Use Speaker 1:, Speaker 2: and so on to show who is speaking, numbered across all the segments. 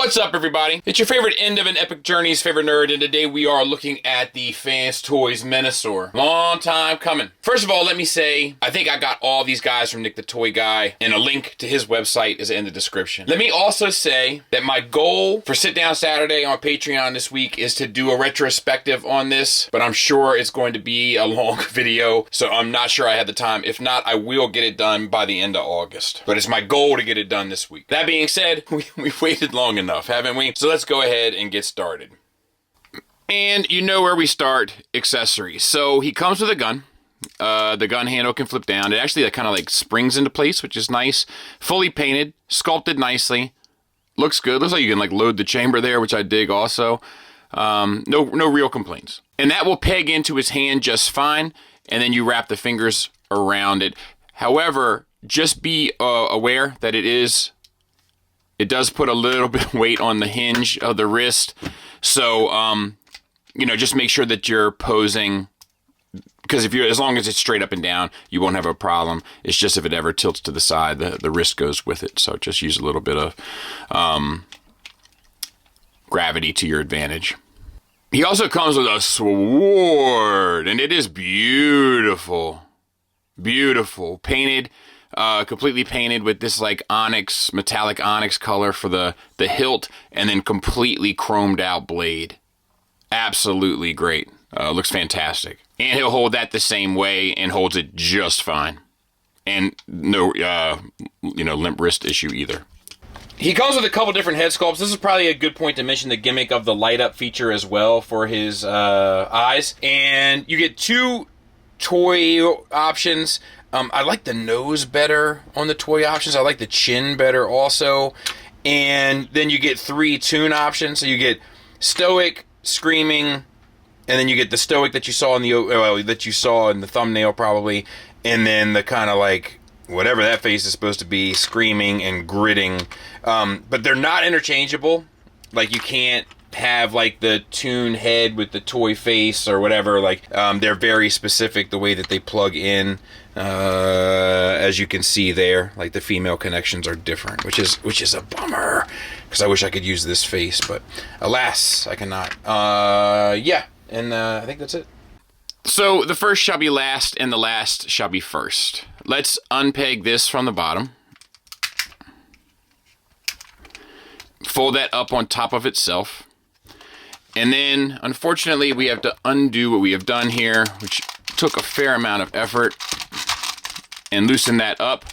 Speaker 1: What's up, everybody? It's your favorite end of an epic journey's favorite nerd, and today we are looking at the Fanstoys Menasor. Long time coming. First of all, let me say, I think I got all these guys from Nick the Toy Guy, and a link to his website is in the description. Let me also say that my goal for Sit Down Saturday on Patreon this week is to do a retrospective on this, but I'm sure it's going to be a long video, so I'm not sure I have the time. If not, I will get it done by the end of August. But it's my goal to get it done this week. That being said, we've waited long enough, haven't we? So let's go ahead and get started. And you know where we start, accessories. So he comes with a gun. The gun handle can flip down. It actually kind of like springs into place, which is nice. Fully painted, sculpted nicely. Looks good. Looks like you can like load the chamber there, which I dig also. No real complaints. And that will peg into his hand just fine. And then you wrap the fingers around it. However, just be aware that it does put a little bit of weight on the hinge of the wrist. So, you know, just make sure that you're posing, because as long as it's straight up and down, you won't have a problem. It's just if it ever tilts to the side, the wrist goes with it. So just use a little bit of gravity to your advantage. He also comes with a sword, and it is beautiful. Beautiful. Painted. Completely painted with this like onyx, metallic onyx color for the hilt, and then completely chromed out blade. Absolutely great. Looks fantastic. And he'll hold that the same way and holds it just fine. And no, limp wrist issue either. He comes with a couple different head sculpts. This is probably a good point to mention the gimmick of the light up feature as well for his eyes. And you get two toy options. I like the nose better on the toy options. I like the chin better also. And then you get 3 tune options. So you get stoic, screaming, and then you get the stoic that you saw in the thumbnail probably, and then the kind of like whatever that face is supposed to be, screaming and gritting. But they're not interchangeable. Like you can't have like the tune head with the toy face or whatever. Like they're very specific the way that they plug in. As you can see there, like the female connections are different, which is a bummer, because I wish I could use this face, but alas, I cannot. Yeah, and I think that's it. So the first shall be last, and the last shall be first. Let's unpeg this from the bottom. Fold that up on top of itself. And then, unfortunately, we have to undo what we have done here, which took a fair amount of effort, and loosen that up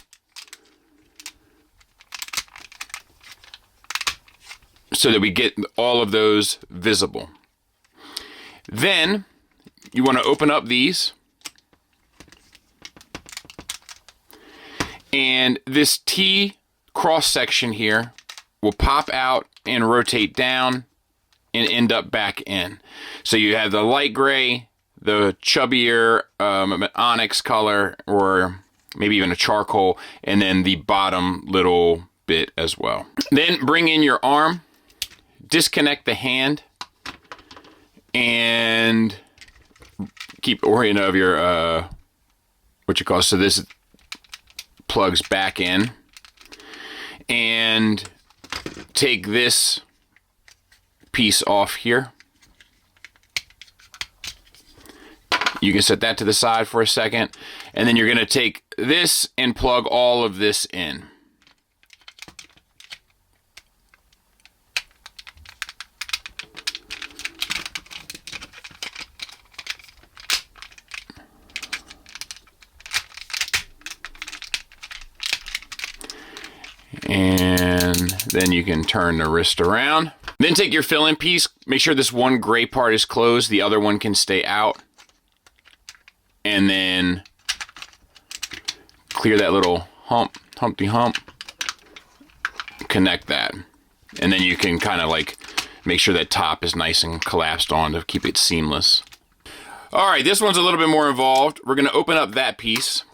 Speaker 1: so that we get all of those visible. Then you want to open up these, and this T cross section here will pop out and rotate down and end up back in. So you have the light gray, the chubbier onyx color, or maybe even a charcoal, and then the bottom little bit as well. Then bring in your arm, disconnect the hand, and keep orient of your, so this plugs back in, and take this piece off here. You can set that to the side for a second, and then you're going to take this and plug all of this in. And then you can turn the wrist around. Then take your fill-in piece, make sure this one gray part is closed, the other one can stay out. And then clear that little Humpty Hump, connect that. And then you can kind of like make sure that top is nice and collapsed on to keep it seamless. All right, this one's a little bit more involved. We're gonna open up that piece.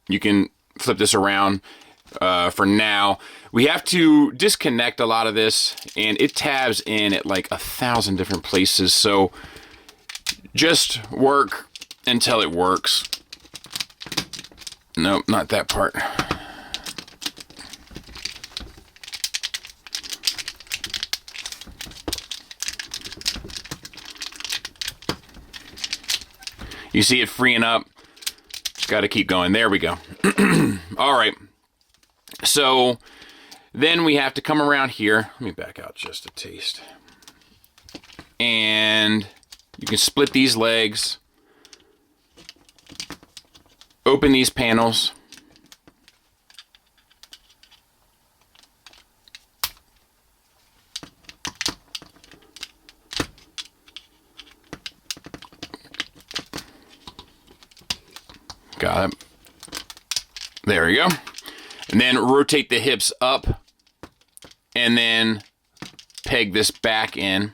Speaker 1: You can flip this around for now. We have to disconnect a lot of this, and it tabs in at like 1,000 different places. So just work until it works. Nope, not that part. You see it freeing up. Just got to keep going. There we go. All right. So then we have to come around here. Let me back out just a taste. And you can split these legs. Open these panels. Got it. There we go. And then rotate the hips up and then peg this back in.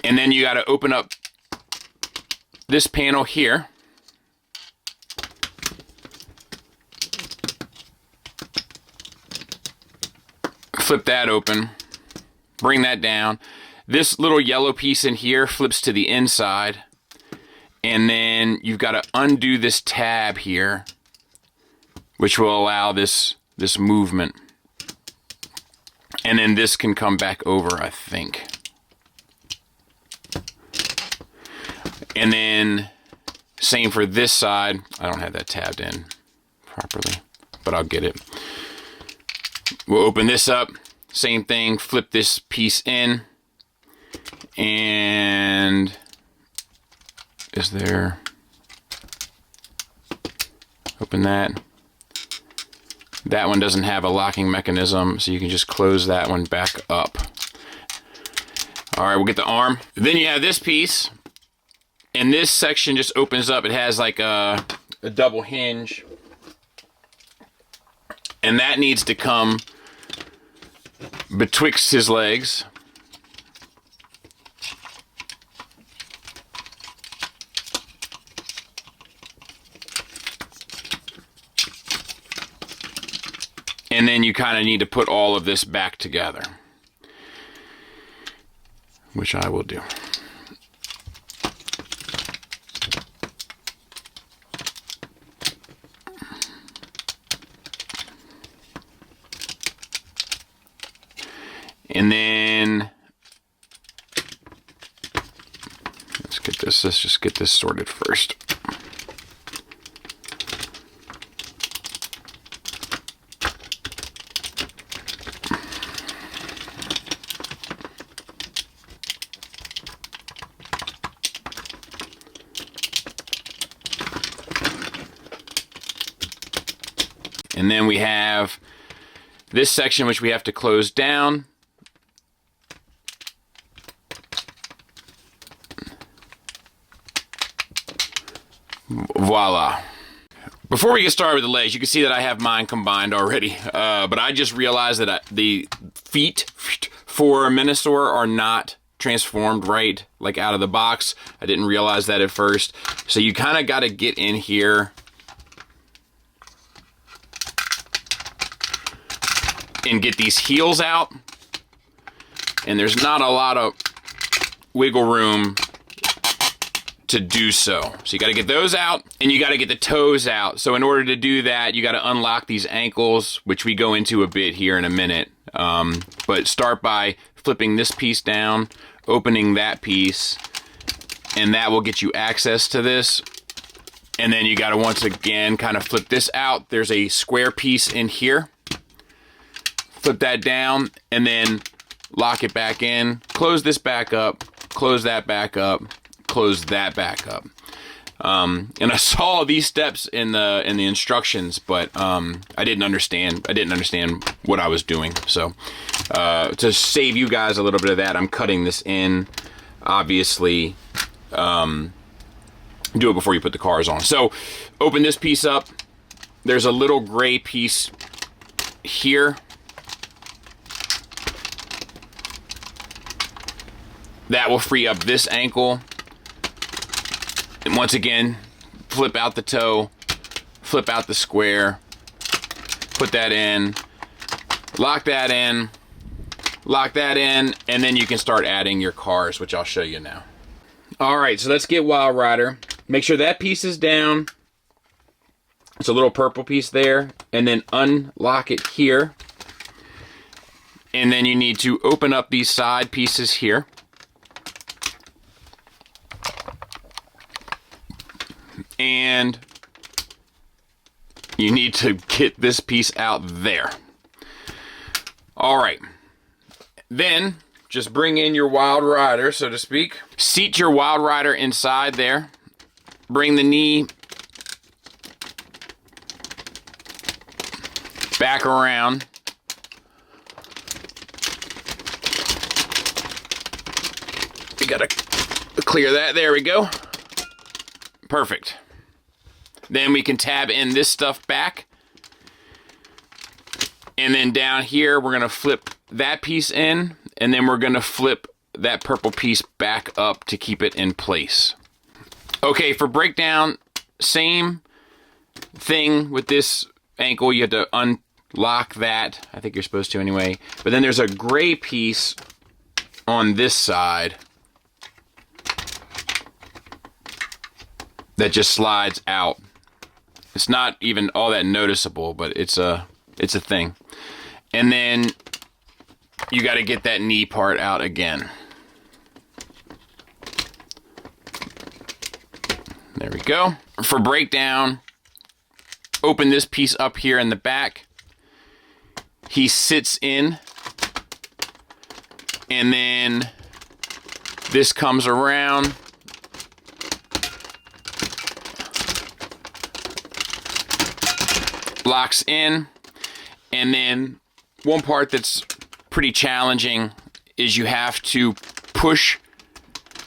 Speaker 1: And then you got to open up this panel here. Flip that open. Bring that down. This little yellow piece in here flips to the inside. And then you've got to undo this tab here, which will allow this movement. And then this can come back over, I think. And then same for this side. I don't have that tabbed in properly, but I'll get it. We'll open this up. Same thing, flip this piece in, and is there, open that. That one doesn't have a locking mechanism, so you can just close that one back up. All right, we'll get the arm. Then you have this piece, and this section just opens up. It has like a double hinge, and that needs to come betwixt his legs. And then you kind of need to put all of this back together, which I will do. And then let's just get this sorted first. And then we have this section which we have to close down. Voila. Before we get started with the legs, you can see that I have mine combined already, but I just realized that the feet for a Menasor are not transformed right, like out of the box. I didn't realize that at first. So you kind of got to get in here and get these heels out. And there's not a lot of wiggle room to do so. So you got to get those out, and you got to get the toes out. So in order to do that, you got to unlock these ankles, which we go into a bit here in a minute. But start by flipping this piece down, opening that piece, and that will get you access to this. And then you got to once again kind of flip this out. There's a square piece in here. Flip that down, and then lock it back in. Close this back up. Close that back up. Close that back up. And I saw these steps in the instructions, but I didn't understand. I didn't understand what I was doing. So to save you guys a little bit of that, I'm cutting this in. Obviously, do it before you put the cars on. So open this piece up. There's a little gray piece here. That will free up this ankle. And once again, flip out the toe, flip out the square, put that in, lock that in, and then you can start adding your cars, which I'll show you now. All right, so let's get Wild Rider. Make sure that piece is down. It's a little purple piece there, and then unlock it here. And then you need to open up these side pieces here. And you need to get this piece out there. All right. Then just bring in your Wild Rider, so to speak. Seat your Wild Rider inside there. Bring the knee back around. You gotta clear that. There we go. Perfect. Then we can tab in this stuff back. And then down here, we're gonna flip that piece in, and then we're gonna flip that purple piece back up to keep it in place. Okay, for breakdown, same thing with this ankle. You have to unlock that. I think you're supposed to anyway. But then there's a gray piece on this side that just slides out. It's not even all that noticeable, but it's a thing. And then you got to get that knee part out again. There we go. For breakdown, open this piece up here in the back. He sits in, and then this comes around. Locks in, and then one part that's pretty challenging is you have to push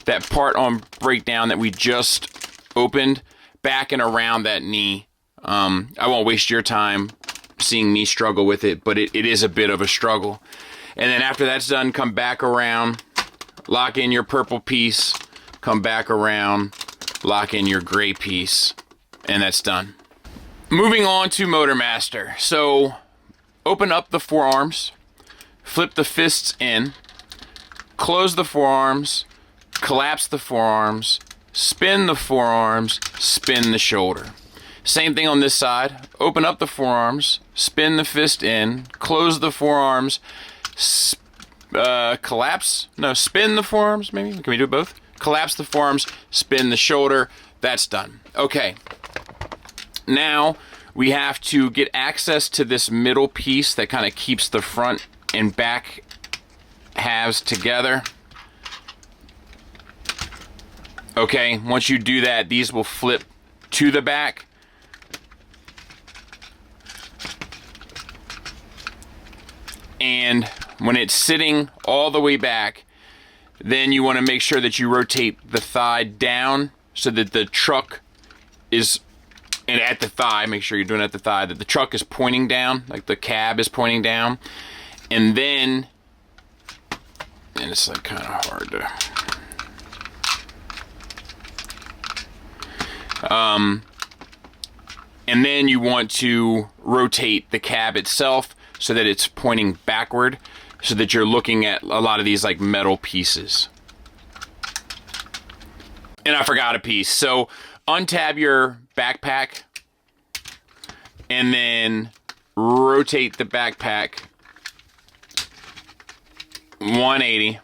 Speaker 1: that part on breakdown that we just opened back and around that knee. I won't waste your time seeing me struggle with it, but it is a bit of a struggle. And then after that's done, come back around, lock in your purple piece, come back around, lock in your gray piece, and that's done. Moving on to Motormaster. So, open up the forearms, flip the fists in, close the forearms, collapse the forearms, spin the forearms, spin the shoulder. Same thing on this side. Open up the forearms, spin the fist in, close the forearms, spin the forearms, maybe? Can we do both? Collapse the forearms, spin the shoulder. That's done. Okay. Now, we have to get access to this middle piece that kind of keeps the front and back halves together. Okay, once you do that, these will flip to the back. And when it's sitting all the way back, then you want to make sure that you rotate the thigh down so that the truck is... And at the thigh, make sure you're doing it at the thigh, that the truck is pointing down, like the cab is pointing down. And then, and it's like kind of hard to, and then you want to rotate the cab itself so that it's pointing backward, so that you're looking at a lot of these like metal pieces. And I forgot a piece. So untab your backpack and then rotate the backpack 180,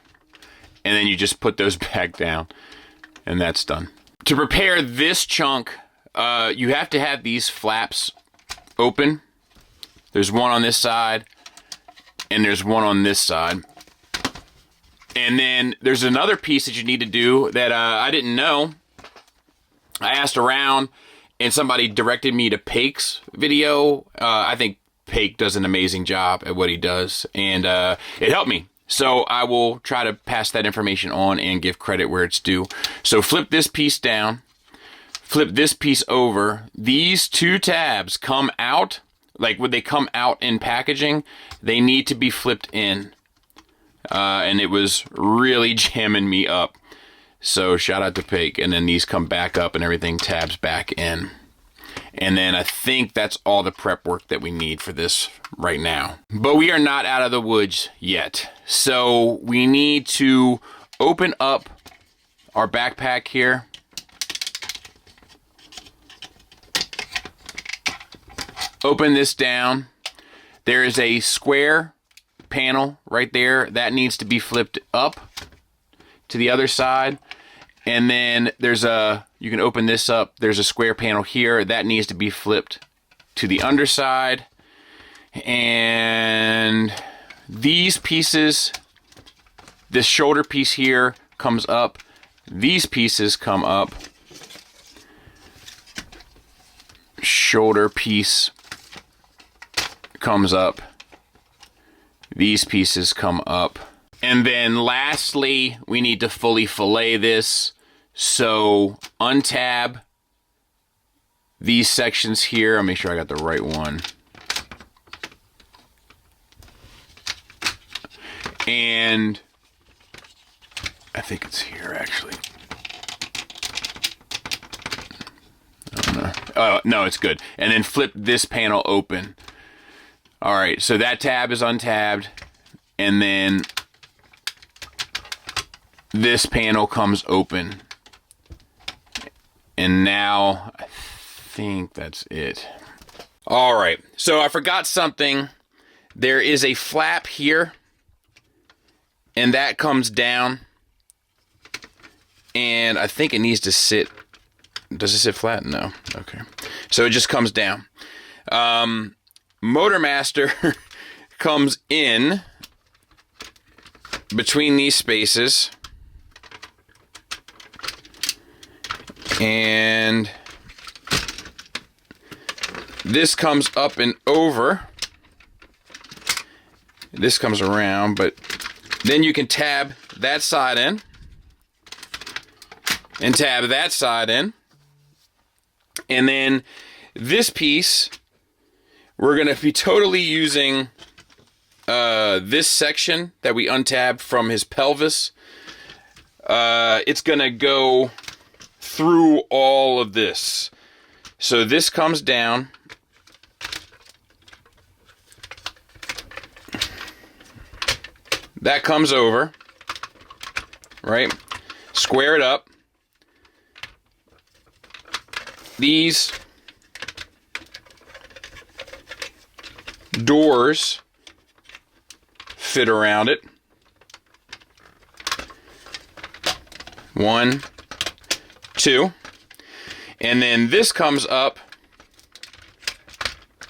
Speaker 1: and then you just put those back down, and that's done. To prepare this chunk, you have to have these flaps open. There's one on this side, and there's one on this side. And then there's another piece that you need to do that I didn't know. I asked around, and somebody directed me to Pake's video. I think Pake does an amazing job at what he does, and it helped me. So I will try to pass that information on and give credit where it's due. So flip this piece down, flip this piece over. These two tabs come out, like when they come out in packaging, they need to be flipped in. And it was really jamming me up. So shout out to Pake. And then these come back up and everything tabs back in. And then I think that's all the prep work that we need for this right now. But we are not out of the woods yet. So we need to open up our backpack here. Open this down. There is a square panel right there, that needs to be flipped up to the other side. And then there's you can open this up, there's a square panel here, that needs to be flipped to the underside. And these pieces, this shoulder piece here comes up, these pieces come up, shoulder piece comes up, these pieces come up. And then lastly, we need to fully fillet this. So untab these sections here. I'll make sure I got the right one. And I think it's here actually. I don't know. Oh, no, it's good. And then flip this panel open. All right, so that tab is untabbed. And then this panel comes open. And now I think that's it. All right, so I forgot something. There is a flap here, and that comes down. And I think it needs to sit. Does it sit flat? No. Okay. So it just comes down. Motormaster comes in between these spaces. And this comes up and over. This comes around, but then you can tab that side in and tab that side in. And then this piece, we're going to be totally using this section that we untabbed from his pelvis. It's going to go through all of this. So this comes down. That comes over. Right? Square it up. These doors fit around it. 1, 2. And then this comes up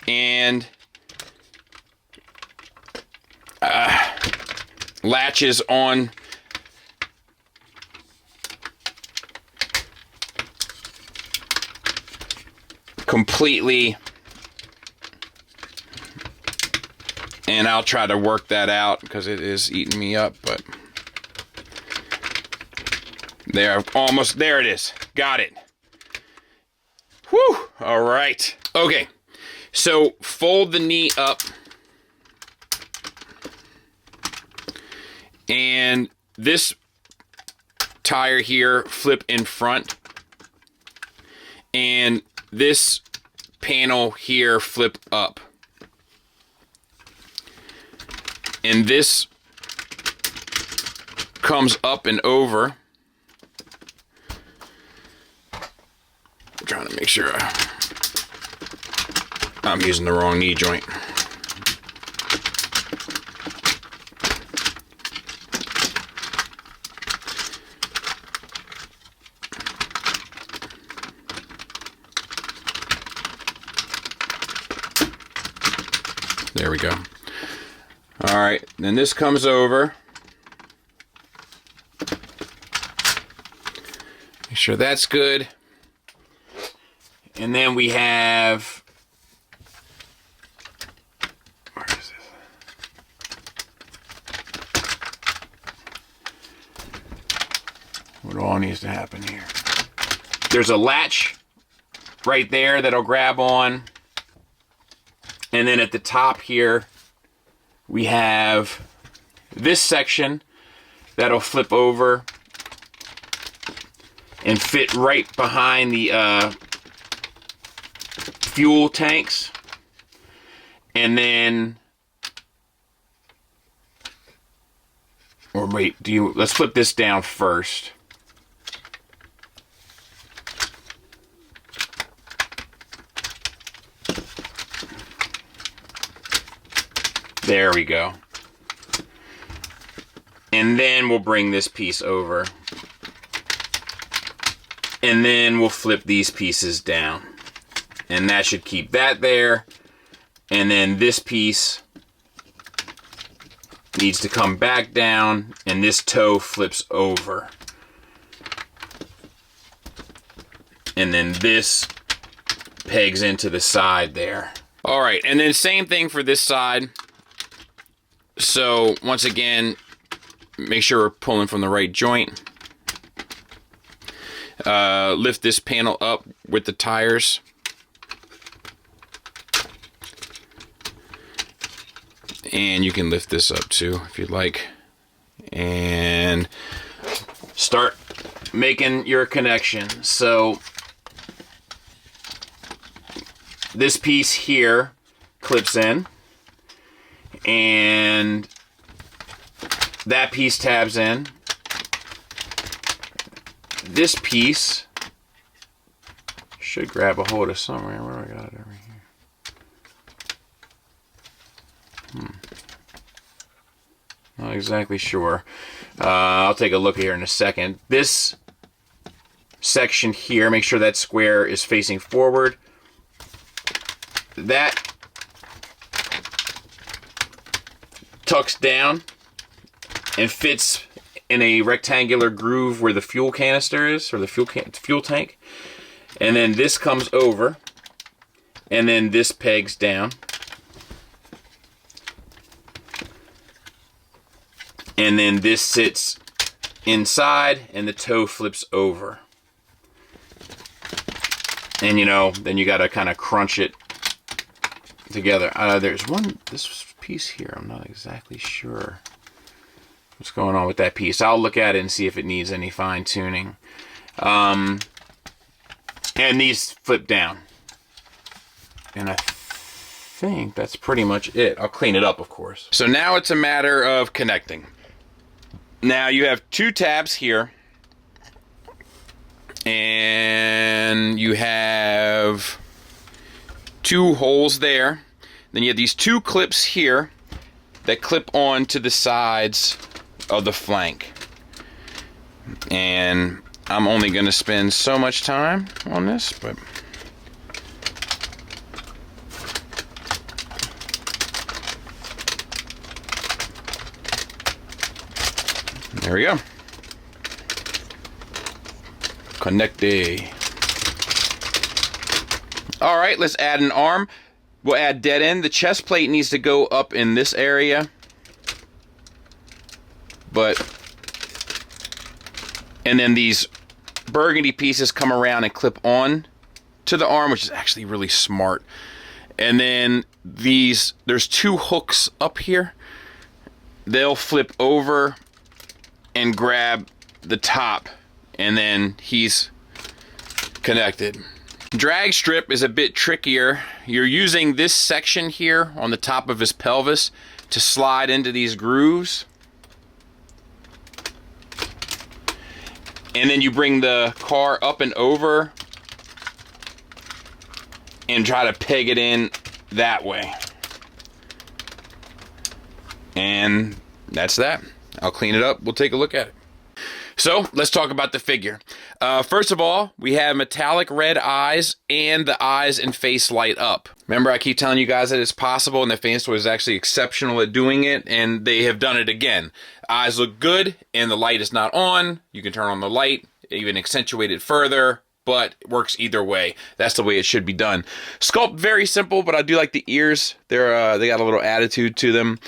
Speaker 1: and latches on completely. And I'll try to work that out because it is eating me up, but there, almost, there it is. Got it. Whew, all right. Okay, so fold the knee up. And this tire here, flip in front. And this panel here, flip up. And this comes up and over. I'm trying to make sure I'm using the wrong knee joint. There we go. All right, then this comes over. Make sure that's good. And then we have, where is this? What all needs to happen here? There's a latch right there that'll grab on. And then at the top here, we have this section that'll flip over and fit right behind the fuel tanks. And then, or wait, let's flip this down first. There we go. And then we'll bring this piece over. And then we'll flip these pieces down. And that should keep that there. And then this piece needs to come back down, and this toe flips over. And then this pegs into the side there. All right, and then same thing for this side. So once again, make sure we're pulling from the right joint. Lift this panel up with the tires. And you can lift this up too if you'd like. And start making your connection. So this piece here clips in. And that piece tabs in. This piece should grab a hold of somewhere. Where do I got it over here? Not exactly sure. I'll take a look here in a second. This section here, make sure that square is facing forward. That tucks down and fits in a rectangular groove where the fuel canister is, or the fuel tank. And then this comes over, and then this pegs down. And then this sits inside, and the toe flips over. And you know, then you gotta kind of crunch it together. There's this piece here, I'm not exactly sure what's going on with that piece. I'll look at it and see if it needs any fine tuning. And these flip down. And I think that's pretty much it. I'll clean it up, of course. So now it's a matter of connecting. Now you have two tabs here, and you have two holes there. Then you have these two clips here that clip on to the sides of the flank. And I'm only going to spend so much time on this, but there we go. Connecte. All right, let's add an arm. We'll add dead end. The chest plate needs to go up in this area. And then these burgundy pieces come around and clip on to the arm, which is actually really smart. And then there's two hooks up here. They'll flip over and grab the top, and then he's connected. Drag strip is a bit trickier. You're using this section here on the top of his pelvis to slide into these grooves. And then you bring the car up and over and try to peg it in that way. And that's that. I'll clean it up. We'll take a look at it. So let's talk about the figure. First of all, we have metallic red eyes, and the eyes and face light up. Remember, I keep telling you guys that it's possible, and the Fanstoys is actually exceptional at doing it, and they have done it again. Eyes look good, and the light is not on. You can turn on the light, even accentuate it further, but it works either way. That's the way it should be done. Sculpt, very simple, but I do like the ears. They got a little attitude to them.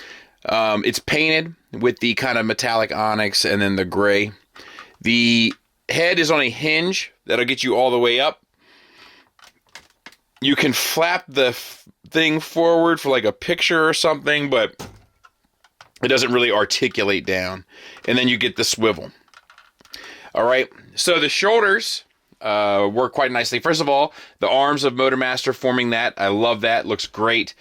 Speaker 1: It's painted with the kind of metallic onyx and then the gray. The head is on a hinge that'll get you all the way up. You can flap the thing forward for like a picture or something, but it doesn't really articulate down. And then you get the swivel. All right, so the shoulders work quite nicely. First of all, the arms of Motormaster forming that. I love that. Looks great.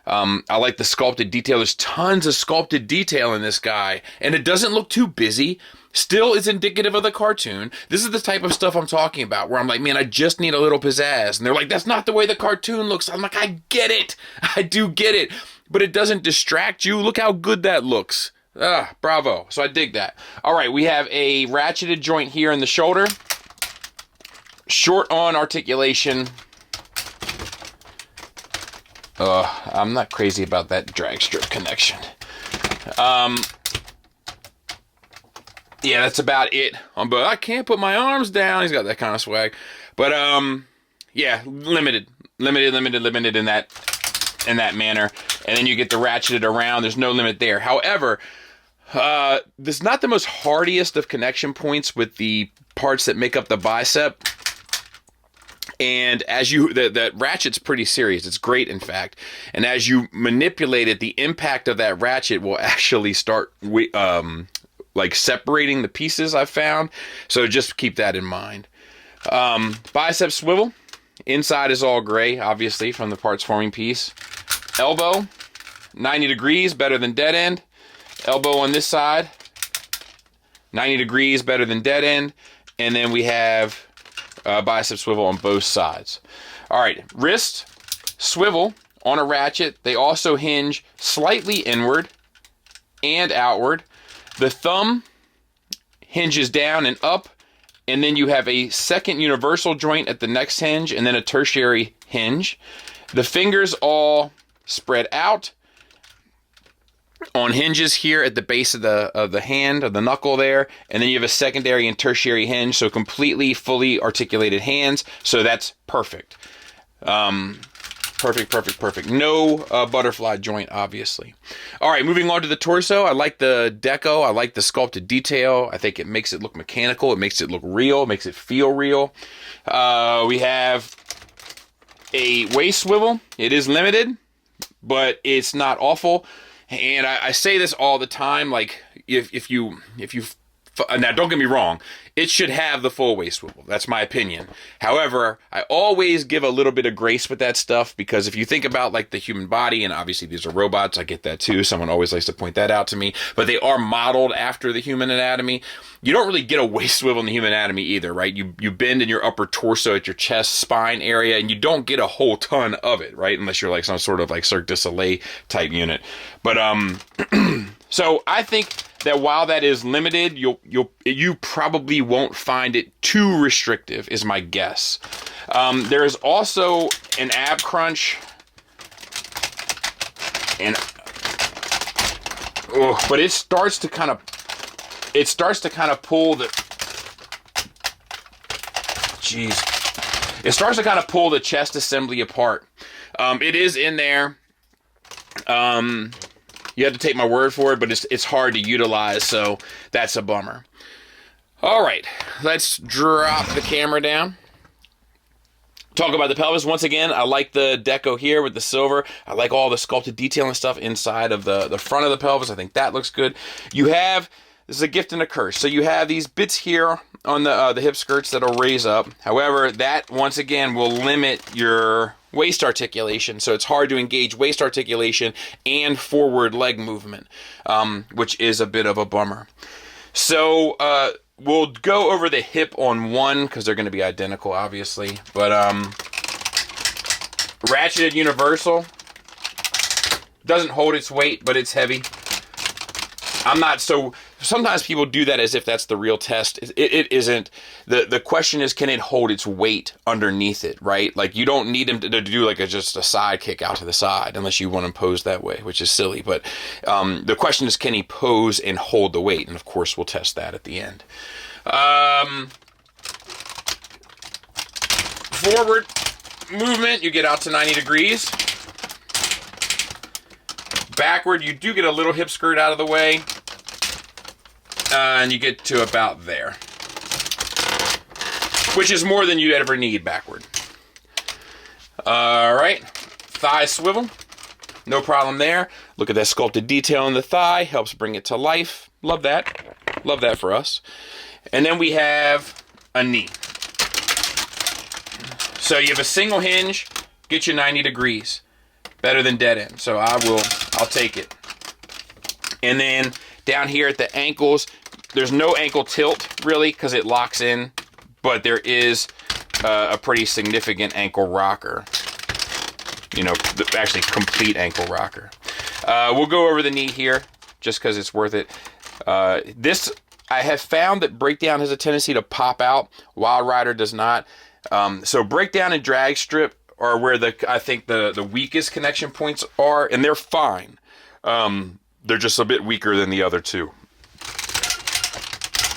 Speaker 1: I like the sculpted detail. There's tons of sculpted detail in this guy, and it doesn't look too busy. Still is indicative of the cartoon. This is the type of stuff I'm talking about, where I'm like, man, I just need a little pizzazz. And they're like, that's not the way the cartoon looks. I'm like, I get it. I do get it. But it doesn't distract you. Look how good that looks. Bravo. So I dig that. All right, we have a ratcheted joint here in the shoulder. Short on articulation. I'm not crazy about that drag strip connection. Yeah, that's about it. But I can't put my arms down. He's got that kind of swag. But yeah, limited in that manner. And then you get the ratcheted around. There's no limit there. However, this is not the most hardiest of connection points with the parts that make up the bicep. And as that ratchet's pretty serious. It's great, in fact. And as you manipulate it, the impact of that ratchet will actually start like separating the pieces, I've found. So just keep that in mind. Bicep swivel. Inside is all gray, obviously, from the parts forming piece. Elbow, 90 degrees, better than dead end. Elbow on this side, 90 degrees, better than dead end. And then we have bicep swivel on both sides. All right, wrist swivel on a ratchet. They also hinge slightly inward and outward. The thumb hinges down and up, and then you have a second universal joint at the next hinge and then a tertiary hinge. The fingers all spread out on hinges here at the base of the hand, of the knuckle there, and then you have a secondary and tertiary hinge, so completely, fully articulated hands, so that's perfect. Perfect. No butterfly joint, obviously. All right, moving on to the torso. I like the deco. I like the sculpted detail. I think it makes it look mechanical. It makes it look real. It makes it feel real. We have a waist swivel. It is limited, but it's not awful. And I say this all the time, like, if you now don't get me wrong, it should have the full waist swivel. That's my opinion. However, I always give a little bit of grace with that stuff, because if you think about like the human body, and obviously these are robots, I get that too. Someone always likes to point that out to me, but they are modeled after the human anatomy. You don't really get a waist swivel in the human anatomy either, right? You bend in your upper torso at your chest, spine area, and you don't get a whole ton of it, right? Unless you're like some sort of like Cirque du Soleil type unit. But so I think that while that is limited, you probably won't find it too restrictive, is my guess. There is also an ab crunch, but it starts to kind of pull the. Jeez, it starts to kind of pull the chest assembly apart. It is in there. You have to take my word for it, but it's hard to utilize, so that's a bummer. All right, let's drop the camera down. Talk about the pelvis. Once again, I like the deco here with the silver. I like all the sculpted detail and stuff inside of the front of the pelvis. I think that looks good. This is a gift and a curse. So you have these bits here on the hip skirts that'll raise up. However, that, once again, will limit your waist articulation, so it's hard to engage waist articulation and forward leg movement, which is a bit of a bummer. So we'll go over the hip on one, because they're going to be identical, obviously, but ratcheted universal doesn't hold its weight, but it's heavy. Sometimes people do that as if that's the real test. It isn't. The question is, can it hold its weight underneath it, right? Like, you don't need him to do like just a side kick out to the side, unless you want him posed that way, which is silly. But the question is, can he pose and hold the weight? And of course, we'll test that at the end. Forward movement, you get out to 90 degrees. Backward, you do get a little hip skirt out of the way, and you get to about there, which is more than you ever need backward. All right, thigh swivel, no problem there. Look at that sculpted detail in the thigh, helps bring it to life. Love that for us. And then we have a knee. So you have a single hinge, get you 90 degrees. Better than dead end, so I'll take it. And then down here at the ankles, there's no ankle tilt really, because it locks in, but there is a pretty significant ankle rocker. Actually complete ankle rocker. We'll go over the knee here. just because it's worth it. This, I have found that breakdown has a tendency to pop out. Wild Rider does not. So breakdown and drag strip are where I think the weakest connection points are, and they're fine. They're just a bit weaker than the other two.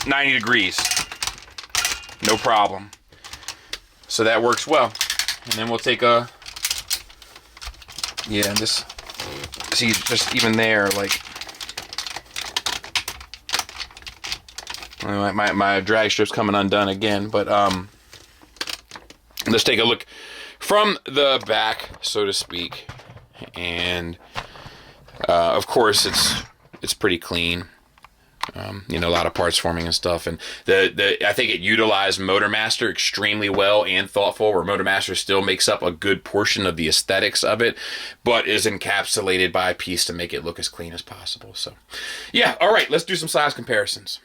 Speaker 1: 90 degrees. No problem. So that works well. And then we'll take a... Yeah, this... See, just even there, like... My drag strip's coming undone again, but let's take a look from the back, so to speak. And of course, it's pretty clean. You know, a lot of parts forming and stuff, and I think it utilized Motormaster extremely well and thoughtful, where Motormaster still makes up a good portion of the aesthetics of it, but is encapsulated by a piece to make it look as clean as possible. So, yeah, all right, let's do some size comparisons.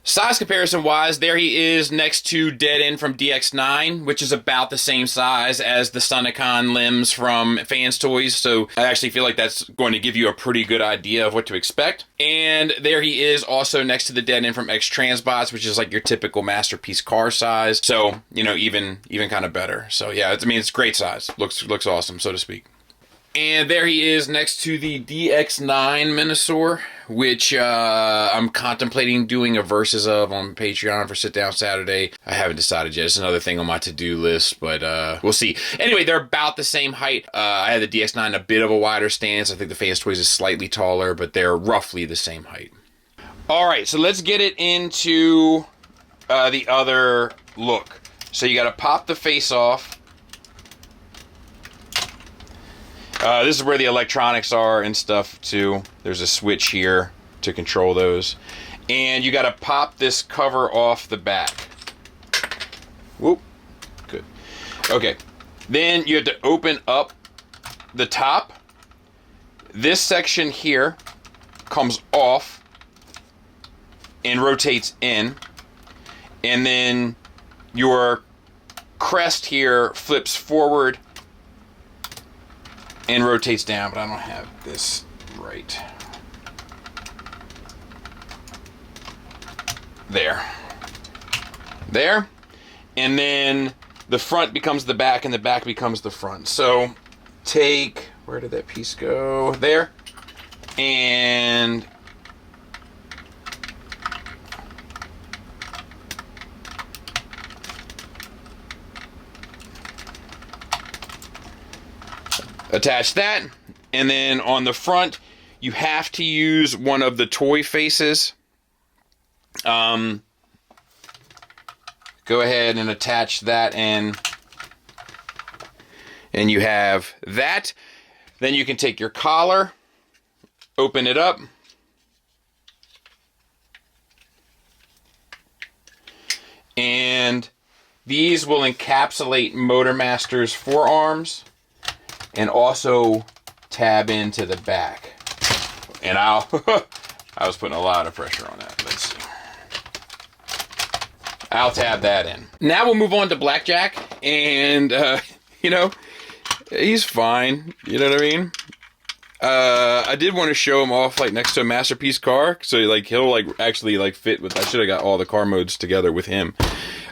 Speaker 1: Size comparison wise, there he is next to Dead End from DX9, which is about the same size as the Sunicon limbs from Fanstoys, so I actually feel like that's going to give you a pretty good idea of what to expect. And there he is also next to the Dead End from X Transbots, which is like your typical masterpiece car size, so, you know, even kind of better. So yeah, I mean, it's great size. Looks awesome, so to speak. And there he is next to the DX9 Menasor, which I'm contemplating doing a versus of on Patreon for Sit Down Saturday. I haven't decided yet. It's another thing on my to-do list, but we'll see. Anyway, they're about the same height. I had the DX9 a bit of a wider stance. I think the Fanstoys is slightly taller, but they're roughly the same height. All right, so let's get it into the other look. So you got to pop the face off. This is where the electronics are and stuff too. There's a switch here to control those. And you gotta pop this cover off the back. Whoop, good. Okay, then you have to open up the top. This section here comes off and rotates in. And then your crest here flips forward and rotates down, but I don't have this right. There. And then the front becomes the back and the back becomes the front. So take, where did that piece go? There. And attach that, and then on the front you have to use one of the toy faces. Go ahead and attach that in, and you have that. Then you can take your collar, open it up, and these will encapsulate Motormaster's forearms and also tab into the back. And I was putting a lot of pressure on that. Let's see. I'll tab that in. Now we'll move on to Blackjack, and you know, he's fine. You know what I mean? I did want to show him off like next to a masterpiece car, so like he'll like actually like fit with. I should have got all the car modes together with him.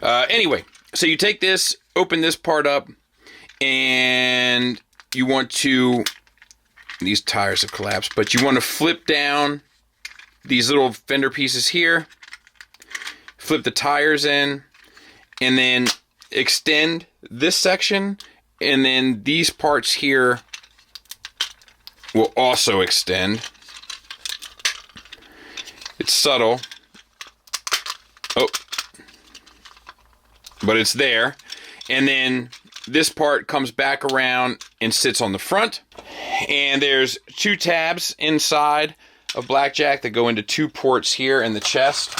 Speaker 1: Anyway, so you take this, open this part up, and you want to, these tires have collapsed, but you want to flip down these little fender pieces here, flip the tires in, and then extend this section, and then these parts here will also extend. It's subtle. Oh. But it's there. And then this part comes back around and sits on the front. And there's two tabs inside of Blackjack that go into two ports here in the chest.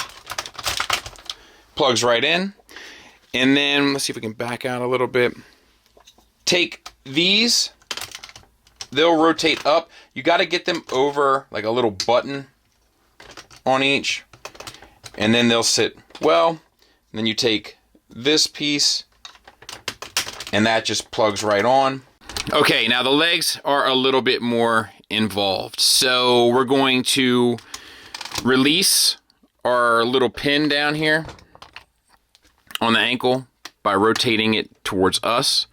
Speaker 1: Plugs right in. And then, let's see if we can back out a little bit. Take these. They'll rotate up. You got to get them over like a little button on each. And then they'll sit well. And then you take this piece, and that just plugs right on. Okay, now the legs are a little bit more involved. So we're going to release our little pin down here on the ankle by rotating it towards us,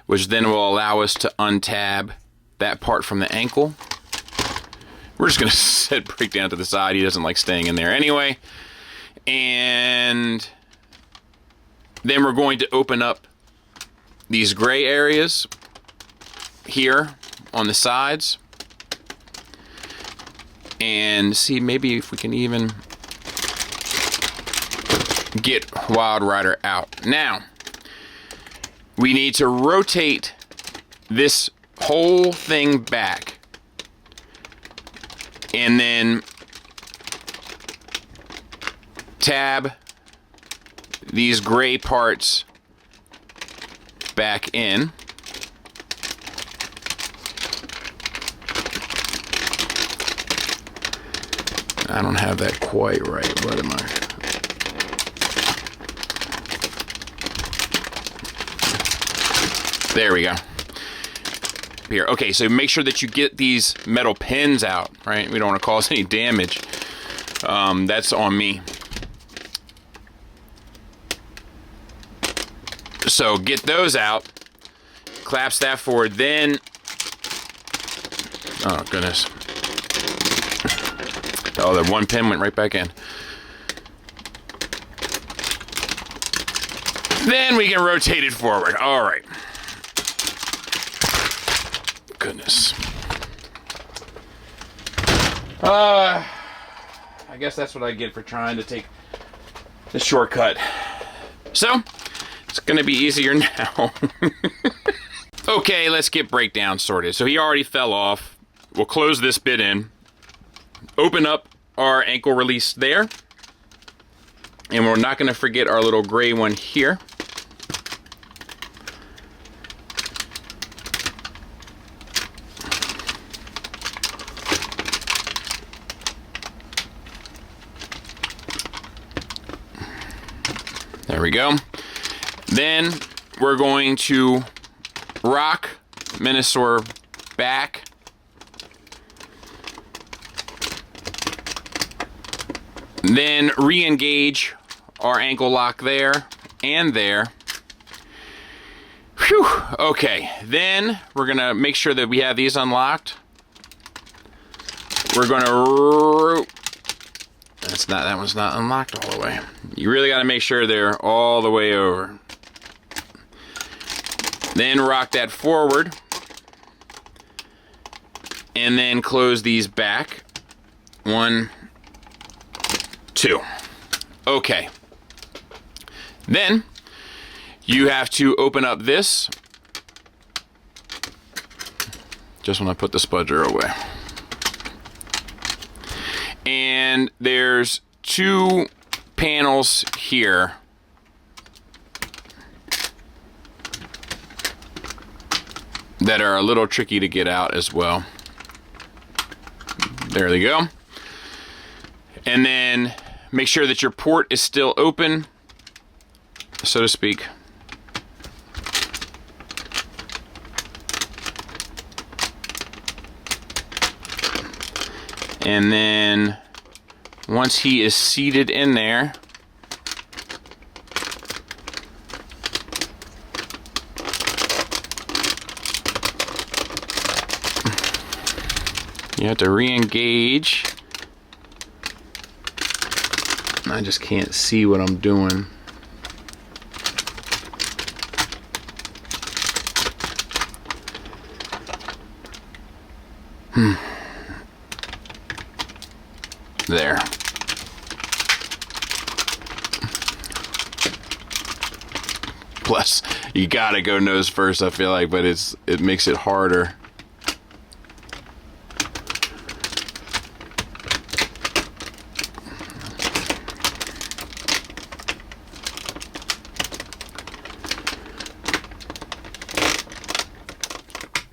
Speaker 1: which then will allow us to untab that part from the ankle. We're just going to set Breakdown to the side. He doesn't like staying in there anyway. And then we're going to open up these gray areas here on the sides. And see maybe if we can even get Wild Rider out. Now, we need to rotate this whole thing back. And then tab these gray parts back in. I don't have that quite right. What am I? There we go. Here. Okay, so make sure that you get these metal pins out, right? We don't want to cause any damage. That's on me. So get those out. Clasp that forward. Then, oh goodness. Oh, that one pin went right back in. Then we can rotate it forward. All right. Goodness. I guess that's what I get for trying to take the shortcut. So, it's going to be easier now. Okay, let's get Breakdown sorted. So he already fell off. We'll close this bit in. Open up our ankle release there. And we're not going to forget our little gray one here. There we go. Then we're going to rock Menasor back. Then re-engage our ankle lock there and there. Whew. Okay, then we're gonna make sure that we have these unlocked. We're gonna that one's not unlocked all the way. You really got to make sure they're all the way over. Then rock that forward. And then close these back. 1, 2. Okay. Then you have to open up this. Just when I put the spudger away. And there's 2 panels here. That are a little tricky to get out as well. There they go. And then make sure that your port is still open, so to speak. And then once he is seated in there, you have to re-engage. I just can't see what I'm doing. There. Plus, you gotta go nose first, I feel like, but it makes it harder.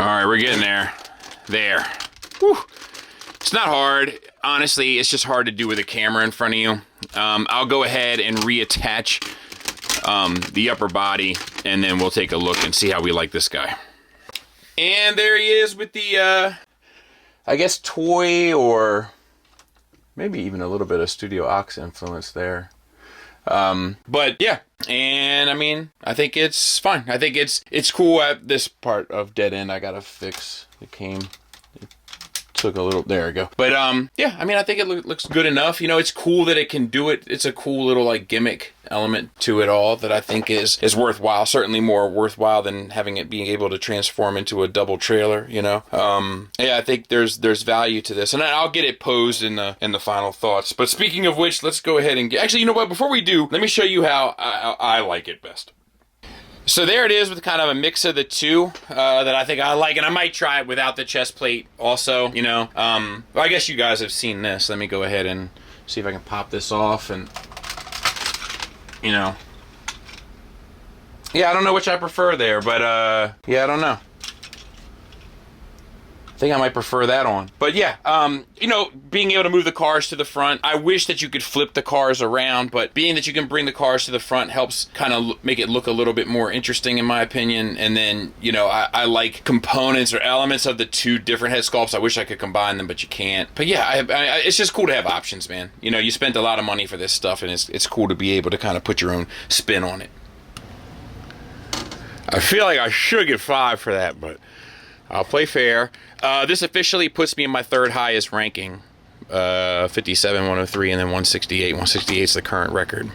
Speaker 1: Alright, we're getting there. There. Whew. It's not hard. Honestly, it's just hard to do with a camera in front of you. I'll go ahead and reattach the upper body, and then we'll take a look and see how we like this guy. And there he is with the, I guess, toy or maybe even a little bit of Studio Ox influence there. But yeah, and I mean, I think it's fine. I think it's cool. At this part of Dead End, I gotta fix. It took a little, there we go. But yeah, I mean, I think it looks good enough. You know, it's cool that it can do it. It's a cool little like gimmick element to it all that I think is worthwhile. Certainly more worthwhile than having it being able to transform into a double trailer, you know. Yeah, I think there's value to this, and I'll get it posed in the final thoughts. But speaking of which, let's go ahead and actually, you know what, before we do, let me show you how I like it best. So there it is with kind of a mix of the two that I think I like, and I might try it without the chest plate also, you know. Well, I guess you guys have seen this. Let me go ahead and see if I can pop this off and, you know. Yeah, I don't know which I prefer there, but yeah, I don't know. I think I might prefer that on. But yeah, you know, being able to move the cars to the front. I wish that you could flip the cars around, but being that you can bring the cars to the front helps kind of make it look a little bit more interesting, in my opinion. And then, you know, I like components or elements of the two different head sculpts. I wish I could combine them, but you can't. But yeah, it's just cool to have options, man. You know, you spent a lot of money for this stuff, and it's cool to be able to kind of put your own spin on it. I feel like I should get 5 for that, but I'll play fair. This officially puts me in my third highest ranking. 57, 103, and then 168. 168 is the current record.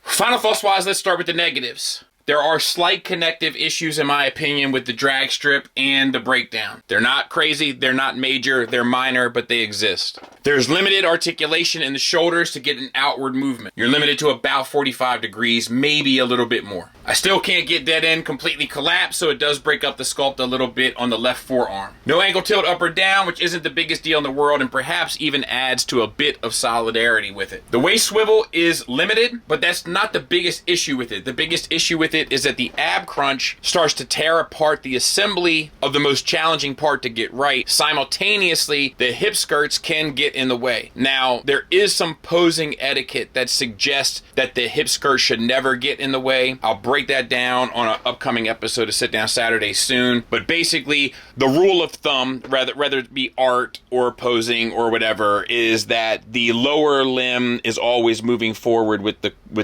Speaker 1: Final thoughts-wise, let's start with the negatives. There are slight connective issues, in my opinion, with the drag strip and the breakdown. They're not crazy, they're not major, they're minor, but they exist. There's limited articulation in the shoulders to get an outward movement. You're limited to about 45 degrees, maybe a little bit more. I still can't get Dead End completely collapsed, so it does break up the sculpt a little bit on the left forearm. No ankle tilt up or down, which isn't the biggest deal in the world, and perhaps even adds to a bit of solidarity with it. The waist swivel is limited, but that's not the biggest issue with it. The biggest issue with it is that the ab crunch starts to tear apart the assembly of the most challenging part to get right. Simultaneously, the hip skirts can get in the way. Now, there is some posing etiquette that suggests that the hip skirt should never get in the way. I'll break that down on an upcoming episode of Sit Down Saturday soon. But basically, the rule of thumb, whether it be art or posing or whatever, is that the lower limb is always moving forward with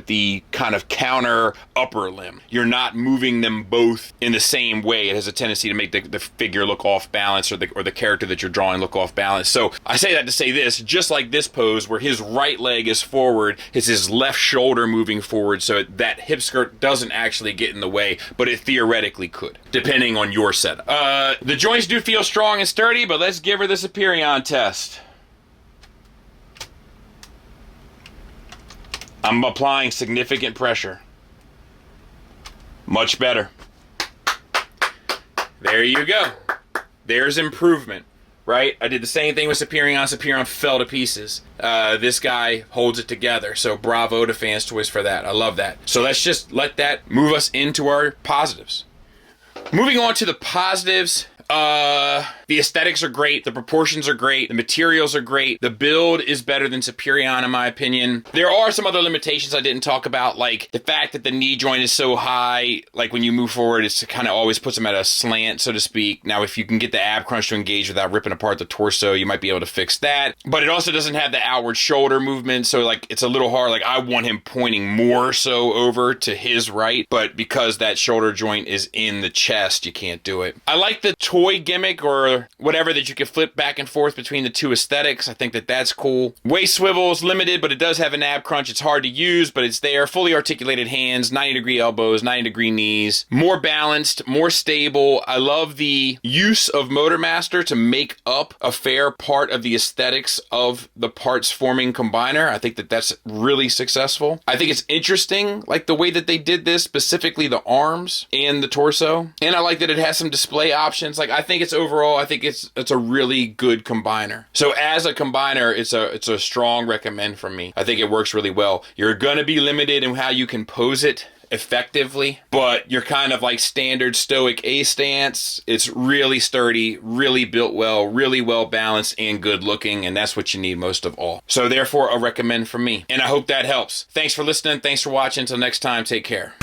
Speaker 1: the kind of counter upper limb. You're not moving them both in the same way. It has a tendency to make the figure look off balance, or the character that you're drawing look off balance. So I say that to say this, just like this pose where his right leg is forward, it's his left shoulder moving forward, so that hip skirt doesn't actually get in the way, but it theoretically could, depending on your setup. The joints do feel strong and sturdy, but let's give her the Superion test. I'm applying significant pressure. Much better. There you go. There's improvement, right? I did the same thing with Superion. Superion fell to pieces. This guy holds it together, so bravo to Fanstoys for that. I love that. So let's just let that move us into our positives. Moving on to the positives. The aesthetics are great, the proportions are great, the materials are great, the build is better than Superion in my opinion. There are some other limitations I didn't talk about, like the fact that the knee joint is so high, like when you move forward, it kind of always puts them at a slant, so to speak. Now, if you can get the ab crunch to engage without ripping apart the torso, you might be able to fix that. But it also doesn't have the outward shoulder movement, so like it's a little hard. Like I want him pointing more so over to his right, but because that shoulder joint is in the chest, you can't do it. I like the toy gimmick or whatever that you can flip back and forth between the two aesthetics. I think that that's cool. Waist swivel is limited, but it does have an ab crunch. It's hard to use, but it's there. Fully articulated hands, 90-degree elbows, 90-degree knees. More balanced, more stable. I love the use of Motormaster to make up a fair part of the aesthetics of the parts forming combiner. I think that that's really successful. I think it's interesting, like the way that they did this, specifically the arms and the torso. And I like that it has some display options. Like I think it's a really good combiner. So as a combiner, it's a strong recommend from me. I think it works really well. You're gonna be limited in how you can pose it effectively, but you're kind of like standard stoic A stance. It's really sturdy, really built well, really well balanced and good looking, and that's what you need most of all. So therefore, a recommend from me. And I hope that helps. Thanks for listening. Thanks for watching. Until next time, take care.